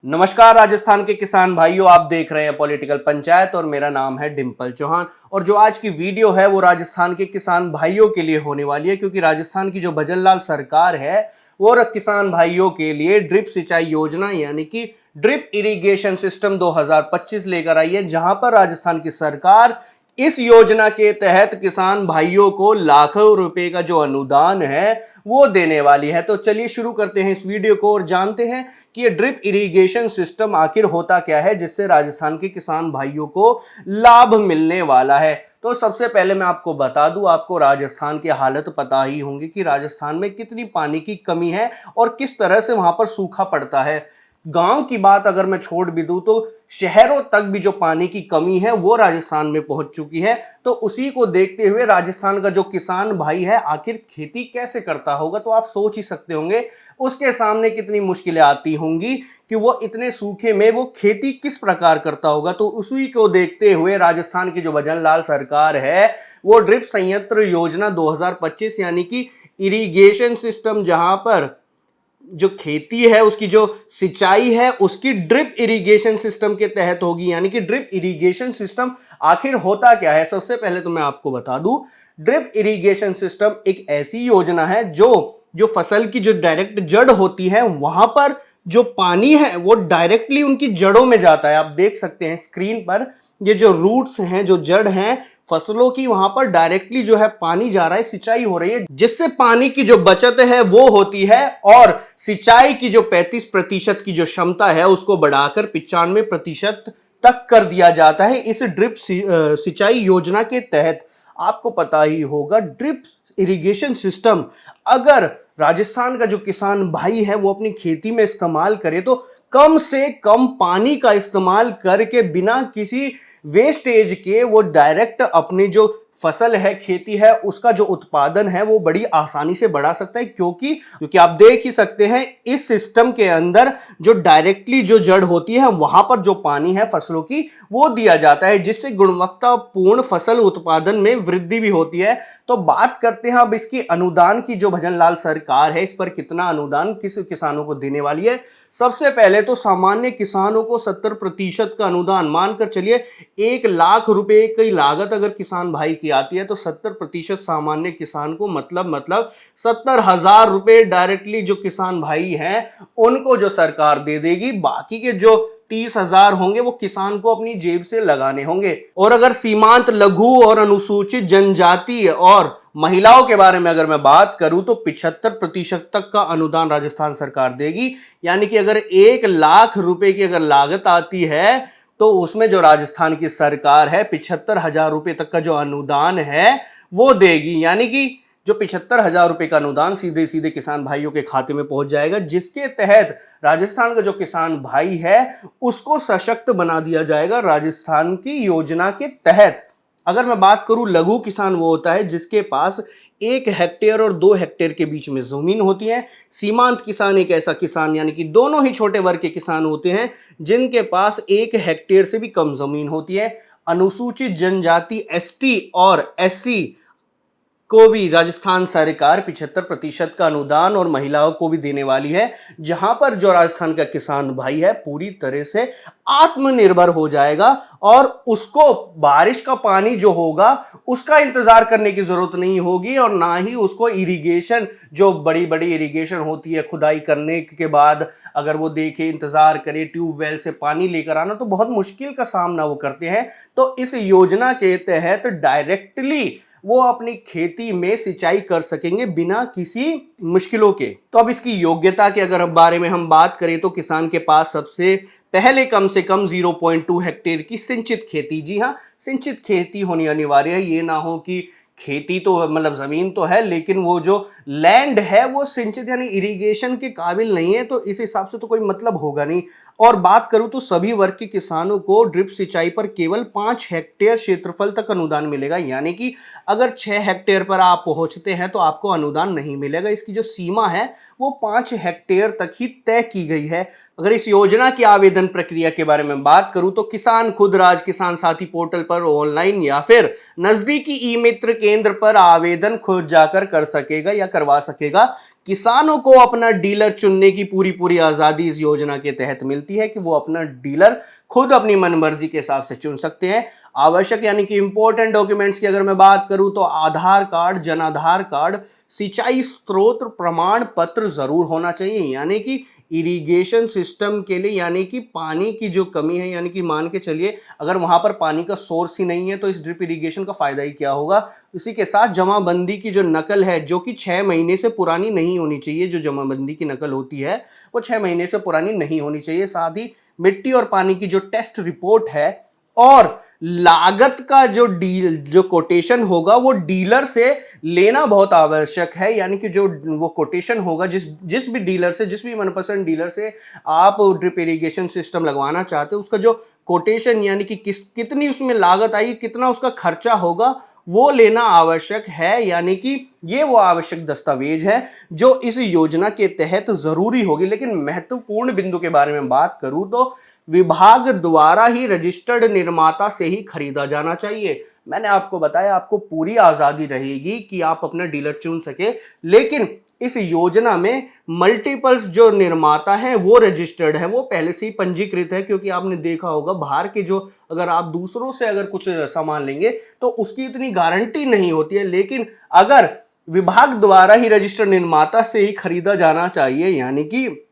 नमस्कार राजस्थान के किसान भाइयों, आप देख रहे हैं पॉलिटिकल पंचायत और मेरा नाम है डिम्पल चौहान। और जो आज की वीडियो है वो राजस्थान के किसान भाइयों के लिए होने वाली है, क्योंकि राजस्थान की जो भजनलाल सरकार है वो किसान भाइयों के लिए ड्रिप सिंचाई योजना यानी कि ड्रिप इरिगेशन सिस्टम 2025 लेकर आई है, जहां पर राजस्थान की सरकार इस योजना के तहत किसान भाइयों को लाखों रुपए का जो अनुदान है वो देने वाली है। तो चलिए शुरू करते हैं इस वीडियो को और जानते हैं कि ये ड्रिप इरिगेशन सिस्टम आखिर होता क्या है, जिससे राजस्थान के किसान भाइयों को लाभ मिलने वाला है। तो सबसे पहले मैं आपको बता दूं, आपको राजस्थान की हालत पता ही होंगी कि राजस्थान में कितनी पानी की कमी है और किस तरह से वहां पर सूखा पड़ता है। गांव की बात अगर मैं छोड़ भी दूं तो शहरों तक भी जो पानी की कमी है वो राजस्थान में पहुंच चुकी है। तो उसी को देखते हुए राजस्थान का जो किसान भाई है आखिर खेती कैसे करता होगा, तो आप सोच ही सकते होंगे उसके सामने कितनी मुश्किलें आती होंगी कि वो इतने सूखे में वो खेती किस प्रकार करता होगा। तो उसी को देखते हुए राजस्थान की जो भजनलाल सरकार है वो ड्रिप संयंत्र योजना 2025 यानी कि इरिगेशन सिस्टम, जहां पर जो खेती है उसकी जो सिंचाई है उसकी ड्रिप इरिगेशन सिस्टम के तहत होगी। यानी कि ड्रिप इरिगेशन सिस्टम आखिर होता क्या है, सबसे पहले तो मैं आपको बता दूं, ड्रिप इरिगेशन सिस्टम एक ऐसी योजना है जो जो फसल की जो डायरेक्ट जड़ होती है वहां पर जो पानी है वो डायरेक्टली उनकी जड़ों में जाता है। आप देख सकते हैं स्क्रीन पर ये जो रूट्स हैं, जो जड़ हैं फसलों की, वहां पर डायरेक्टली जो है पानी जा रहा है, सिंचाई हो रही है, जिससे पानी की जो बचत है वो होती है और सिंचाई की जो 35% की जो क्षमता है उसको बढ़ाकर 95% तक कर दिया जाता है इस ड्रिप सिंचाई योजना के तहत। आपको पता ही होगा ड्रिप इरिगेशन सिस्टम अगर राजस्थान का जो किसान भाई है वो अपनी खेती में इस्तेमाल करे तो कम से कम पानी का इस्तेमाल करके बिना किसी वेस्टेज के वो डायरेक्ट अपनी जो फसल है, खेती है, उसका जो उत्पादन है वो बड़ी आसानी से बढ़ा सकता है। क्योंकि आप देख ही सकते हैं इस सिस्टम के अंदर जो डायरेक्टली जो जड़ होती है वहां पर जो पानी है फसलों की वो दिया जाता है, जिससे गुणवत्तापूर्ण फसल उत्पादन में वृद्धि भी होती है। तो बात करते हैं अब इसकी अनुदान की। जो भजनलाल सरकार है इस पर कितना अनुदान किस किसानों को देने वाली है। सबसे पहले तो सामान्य किसानों को 70% का अनुदान, मानकर चलिए 1 लाख रुपए की लागत अगर किसान भाई की आती है तो 70% सामान्य किसान को मतलब 70,000 रुपए डायरेक्टली जो किसान भाई हैं उनको जो सरकार दे देगी। बाकी के जो 30,000 होंगे वो किसान को अपनी जेब से लगाने होंगे। और अगर सीमांत, लघु और अनुसूचित जनजाति और महिलाओं के बारे में अगर मैं बात करूं तो 75% तक का अनुदान राजस्थान सरकार देगी। यानी कि अगर 1 लाख रुपए की अगर लागत आती है तो उसमें जो राजस्थान की सरकार है 75,000 रुपए तक का जो अनुदान है वो देगी। यानी कि जो 75,000 रुपए का अनुदान सीधे सीधे किसान भाइयों के खाते में पहुंच जाएगा, जिसके तहत राजस्थान का जो किसान भाई है उसको सशक्त बना दिया जाएगा राजस्थान की योजना के तहत। अगर मैं बात करूं लघु किसान, वो होता है जिसके पास 1 हेक्टेयर और 2 हेक्टेयर के बीच में जमीन होती है। सीमांत किसान एक ऐसा किसान यानी कि दोनों ही छोटे वर्ग के किसान होते हैं जिनके पास 1 हेक्टेयर से भी कम जमीन होती है। अनुसूचित जनजाति, एसटी और एससी को भी राजस्थान सरकार 75% का अनुदान और महिलाओं को भी देने वाली है, जहां पर जो राजस्थान का किसान भाई है पूरी तरह से आत्मनिर्भर हो जाएगा और उसको बारिश का पानी जो होगा उसका इंतजार करने की जरूरत नहीं होगी और ना ही उसको इरिगेशन, जो बड़ी बड़ी इरिगेशन होती है, खुदाई करने के बाद अगर वो देखे इंतजार करे ट्यूबवेल से पानी लेकर आना, तो बहुत मुश्किल का सामना वो करते हैं। तो इस योजना के तहत डायरेक्टली वो अपनी खेती में सिंचाई कर सकेंगे बिना किसी मुश्किलों के। तो अब इसकी योग्यता के अगर बारे में हम बात करें तो किसान के पास सबसे पहले कम से कम 0.2 हेक्टेयर की सिंचित खेती, जी हाँ, सिंचित खेती होनी अनिवार्य है। ये ना हो कि खेती तो मतलब जमीन तो है लेकिन वो जो लैंड है वो सिंचित यानी इरिगेशन के काबिल नहीं है, तो इस हिसाब से तो कोई मतलब होगा नहीं। और बात करूं तो सभी वर्ग के किसानों को ड्रिप सिंचाई पर केवल 5 हेक्टेयर क्षेत्रफल तक अनुदान मिलेगा। यानी कि अगर 6 हेक्टेयर पर आप पहुंचते हैं तो आपको अनुदान नहीं मिलेगा। इसकी जो सीमा है वो 5 हेक्टेयर तक ही तय की गई है। अगर इस योजना की आवेदन प्रक्रिया के बारे में बात करूं तो किसान खुद राज किसान साथी पोर्टल पर ऑनलाइन या फिर नजदीकी ई मित्र केंद्र पर आवेदन खुद जाकर कर सकेगा या करवा सकेगा। किसानों को अपना डीलर चुनने की पूरी पूरी आजादी इस योजना के तहत मिलती है कि वो अपना डीलर खुद अपनी मनमर्जी के हिसाब से चुन सकते हैं। आवश्यक यानी कि इंपॉर्टेंट डॉक्यूमेंट्स की अगर मैं बात करूं तो आधार कार्ड, जन आधार कार्ड, सिंचाई स्रोत प्रमाण पत्र जरूर होना चाहिए, यानी कि इरिगेशन सिस्टम के लिए, यानी कि पानी की जो कमी है, यानी कि मान के चलिए अगर वहां पर पानी का सोर्स ही नहीं है तो इस ड्रिप इरिगेशन का फायदा ही क्या होगा। इसी के साथ जमाबंदी की जो नकल है, जो कि 6 महीने से पुरानी नहीं होनी चाहिए, जो जमाबंदी की नकल होती है वो 6 महीने से पुरानी नहीं होनी चाहिए। साथ ही मिट्टी और पानी की जो टेस्ट रिपोर्ट है और लागत का जो कोटेशन होगा वो डीलर से लेना बहुत आवश्यक है, यानी कि जो वो कोटेशन होगा जिस भी डीलर से, जिस भी मनपसंद डीलर से आप ड्रिप इरिगेशन सिस्टम लगवाना चाहते हो, उसका जो कोटेशन यानी कि कितनी उसमें लागत आएगी, कितना उसका खर्चा होगा, वो लेना आवश्यक है। यानी कि ये वो आवश्यक दस्तावेज है जो इस योजना के तहत जरूरी होगी। लेकिन महत्वपूर्ण बिंदु के बारे में बात करूं तो विभाग द्वारा ही रजिस्टर्ड निर्माता से ही खरीदा जाना चाहिए। मैंने आपको बताया आपको पूरी आजादी रहेगी कि आप अपना डीलर चुन सके, लेकिन इस योजना में मल्टीपल्स जो निर्माता हैं वो रजिस्टर्ड है, वो पहले से ही पंजीकृत है। क्योंकि आपने देखा होगा बाहर के जो, अगर आप दूसरों से अगर कुछ सामान लेंगे तो उसकी इतनी गारंटी नहीं होती है, लेकिन अगर विभाग द्वारा ही रजिस्टर्ड निर्माता से ही खरीदा जाना चाहिए, यानी कि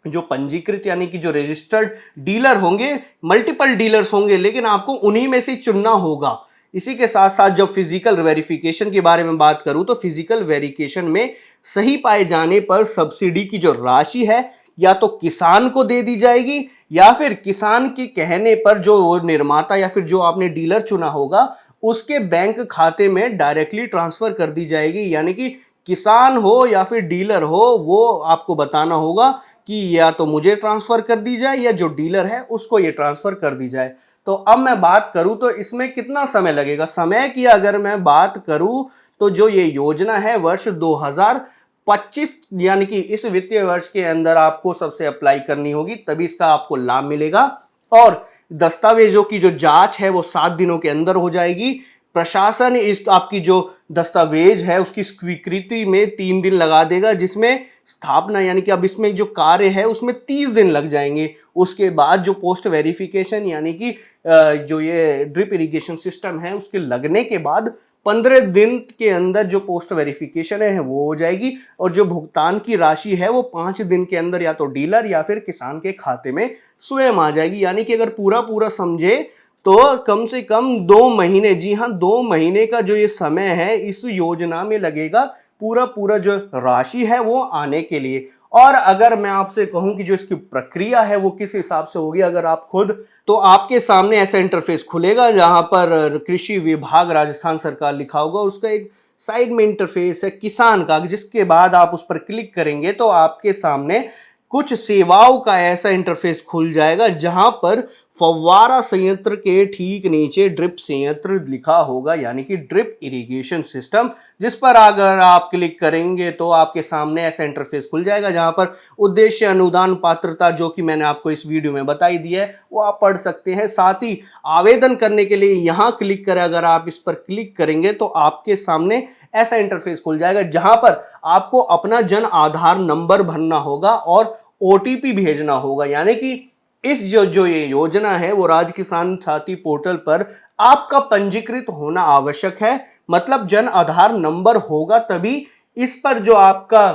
जो पंजीकृत यानी कि जो रजिस्टर्ड डीलर होंगे, मल्टीपल डीलर्स होंगे, लेकिन आपको उन्हीं में से चुनना होगा। इसी के साथ साथ जब फिजिकल वेरिफिकेशन के बारे में बात करूं तो फिजिकल वेरिफिकेशन में सही पाए जाने पर सब्सिडी की जो राशि है या तो किसान को दे दी जाएगी, या फिर किसान के कहने पर जो निर्माता या फिर जो आपने डीलर चुना होगा उसके बैंक खाते में डायरेक्टली ट्रांसफर कर दी जाएगी। यानी कि किसान हो या फिर डीलर हो, वो आपको बताना होगा कि या तो मुझे ट्रांसफर कर दी जाए या जो डीलर है उसको ये ट्रांसफर कर दी जाए। तो अब मैं बात करूं तो इसमें कितना समय लगेगा। समय की अगर मैं बात करूं तो जो ये योजना है वर्ष 2025 यानी कि इस वित्तीय वर्ष के अंदर आपको सबसे अप्लाई करनी होगी, तभी इसका आपको लाभ मिलेगा। और दस्तावेजों की जो जांच है वो 7 दिनों के अंदर हो जाएगी। प्रशासन इस आपकी जो दस्तावेज है उसकी स्वीकृति में 3 दिन लगा देगा, जिसमें स्थापना यानी कि अब इसमें जो कार्य है उसमें 30 दिन लग जाएंगे। उसके बाद जो पोस्ट वेरिफिकेशन यानी कि जो ये ड्रिप इरिगेशन सिस्टम है उसके लगने के बाद 15 दिन के अंदर जो पोस्ट वेरिफिकेशन है वो हो जाएगी, और जो भुगतान की राशि है वो 5 दिन के अंदर या तो डीलर या फिर किसान के खाते में स्वयं आ जाएगी। यानी कि अगर पूरा समझे तो कम से कम 2 महीने, जी हाँ 2 महीने का जो ये समय है इस योजना में लगेगा पूरा जो राशि है वो आने के लिए। और अगर मैं आपसे कहूं कि जो इसकी प्रक्रिया है वो किस हिसाब से होगी, अगर आप खुद, तो आपके सामने ऐसा इंटरफेस खुलेगा जहां पर कृषि विभाग राजस्थान सरकार लिखा होगा, उसका एक साइड में इंटरफेस है किसान का, जिसके बाद आप उस पर क्लिक करेंगे तो आपके सामने कुछ सेवाओं का ऐसा इंटरफेस खुल जाएगा जहां पर फव्वारा संयंत्र के ठीक नीचे ड्रिप संयंत्र लिखा होगा, यानी कि ड्रिप इरिगेशन सिस्टम, जिस पर अगर आप क्लिक करेंगे तो आपके सामने ऐसा इंटरफेस खुल जाएगा जहां पर उद्देश्य, अनुदान, पात्रता जो कि मैंने आपको इस वीडियो में बताई दी है वो आप पढ़ सकते हैं। साथ ही आवेदन करने के लिए यहां क्लिक करें, अगर आप इस पर क्लिक करेंगे तो आपके सामने ऐसा इंटरफेस खुल जाएगा जहां पर आपको अपना जन आधार नंबर भरना होगा और ओटीपी भेजना होगा। यानी कि इस जो ये योजना है वो राज किसान साथी पोर्टल पर आपका पंजीकृत होना आवश्यक है, मतलब जन आधार नंबर होगा तभी इस पर जो आपका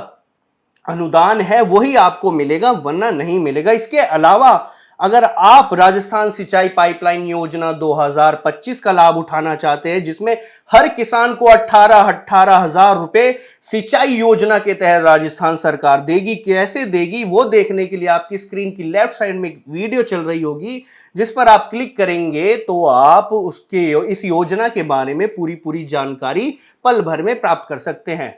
अनुदान है वही आपको मिलेगा, वरना नहीं मिलेगा। इसके अलावा अगर आप राजस्थान सिंचाई पाइपलाइन योजना 2025 का लाभ उठाना चाहते हैं, जिसमें हर किसान को 18,000 रुपए सिंचाई योजना के तहत राजस्थान सरकार देगी, कैसे देगी वो देखने के लिए आपकी स्क्रीन की लेफ्ट साइड में एक वीडियो चल रही होगी, जिस पर आप क्लिक करेंगे तो आप उसके इस योजना के बारे में पूरी जानकारी पल भर में प्राप्त कर सकते हैं।